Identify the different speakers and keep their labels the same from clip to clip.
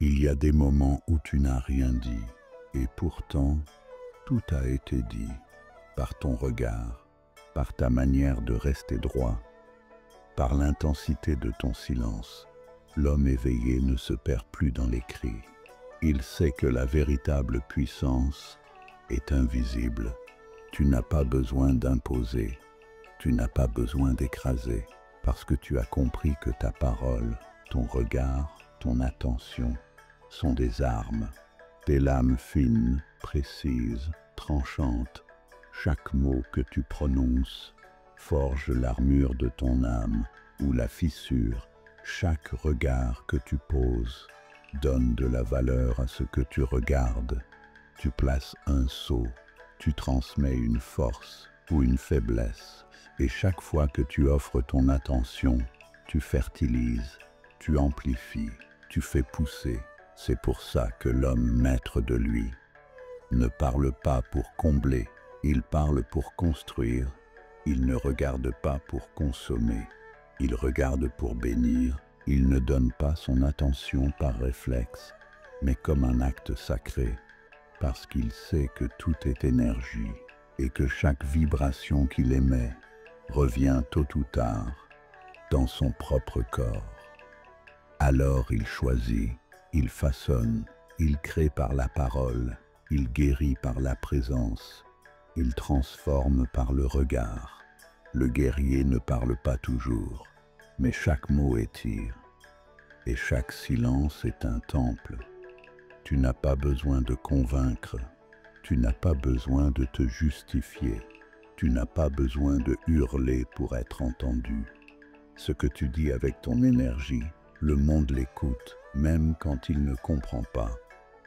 Speaker 1: Il y a des moments où tu n'as rien dit, et pourtant, tout a été dit, par ton regard, par ta manière de rester droit, par l'intensité de ton silence. L'homme éveillé ne se perd plus dans les cris. Il sait que la véritable puissance est invisible. Tu n'as pas besoin d'imposer, tu n'as pas besoin d'écraser, parce que tu as compris que ta parole, ton regard, ton attention sont des armes, des lames fines, précises, tranchantes. Chaque mot que tu prononces forge l'armure de ton âme ou la fissure. Chaque regard que tu poses donne de la valeur à ce que tu regardes. Tu places un sceau, tu transmets une force ou une faiblesse, et chaque fois que tu offres ton attention, tu fertilises, tu amplifies, tu fais pousser. C'est pour ça que l'homme maître de lui ne parle pas pour combler, il parle pour construire. Il ne regarde pas pour consommer, il regarde pour bénir. Il ne donne pas son attention par réflexe, mais comme un acte sacré, parce qu'il sait que tout est énergie et que chaque vibration qu'il émet revient tôt ou tard dans son propre corps. Alors il choisit, il façonne, il crée par la parole, il guérit par la présence, il transforme par le regard. Le guerrier ne parle pas toujours, mais chaque mot étire, et chaque silence est un temple. Tu n'as pas besoin de convaincre, tu n'as pas besoin de te justifier, tu n'as pas besoin de hurler pour être entendu. Ce que tu dis avec ton énergie, le monde l'écoute, même quand il ne comprend pas.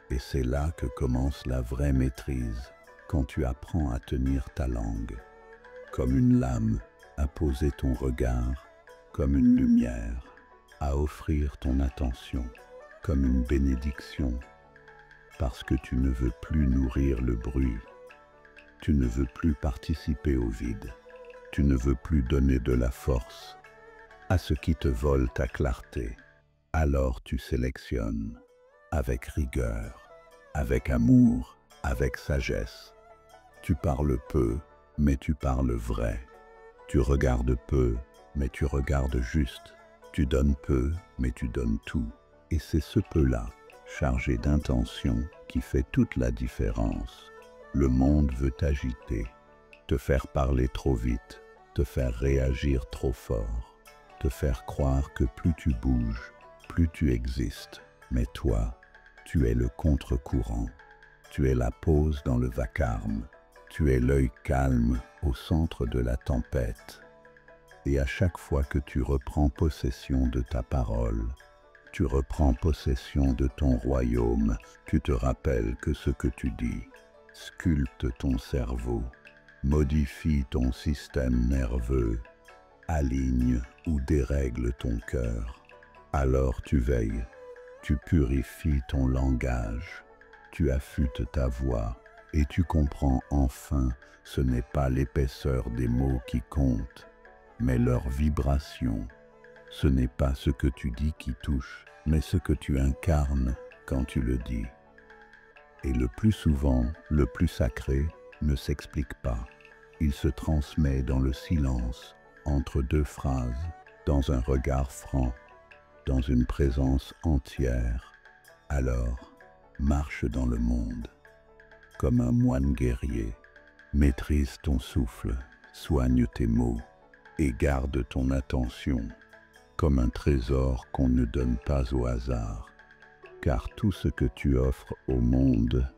Speaker 1: Et c'est là que commence la vraie maîtrise, quand tu apprends à tenir ta langue, comme une lame, à poser ton regard, comme une lumière, à offrir ton attention, comme une bénédiction, parce que tu ne veux plus nourrir le bruit, tu ne veux plus participer au vide, tu ne veux plus donner de la force à ce qui te vole ta clarté. Alors tu sélectionnes avec rigueur, avec amour, avec sagesse. Tu parles peu, mais tu parles vrai. Tu regardes peu, mais tu regardes juste. Tu donnes peu, mais tu donnes tout. Et c'est ce peu-là, chargé d'intention, qui fait toute la différence. Le monde veut t'agiter, te faire parler trop vite, te faire réagir trop fort, te faire croire que plus tu bouges, plus tu existes. Mais toi, tu es le contre-courant. Tu es la pause dans le vacarme. Tu es l'œil calme au centre de la tempête. Et à chaque fois que tu reprends possession de ta parole, tu reprends possession de ton royaume, tu te rappelles que ce que tu dis sculpte ton cerveau, modifie ton système nerveux, aligne ou dérègle ton cœur. Alors tu veilles, tu purifies ton langage, tu affûtes ta voix et tu comprends enfin, ce n'est pas l'épaisseur des mots qui compte, mais leur vibration. Ce n'est pas ce que tu dis qui touche, mais ce que tu incarnes quand tu le dis. Et le plus souvent, le plus sacré ne s'explique pas. Il se transmet dans le silence, entre deux phrases, dans un regard franc, dans une présence entière. Alors, marche dans le monde, comme un moine guerrier. Maîtrise ton souffle, soigne tes mots, et garde ton attention, comme un trésor qu'on ne donne pas au hasard. Car tout ce que tu offres au monde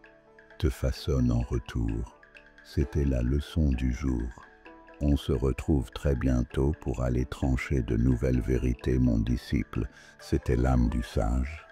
Speaker 1: te façonne en retour. C'était la leçon du jour. On se retrouve très bientôt pour aller trancher de nouvelles vérités, mon disciple. C'était l'âme du sage.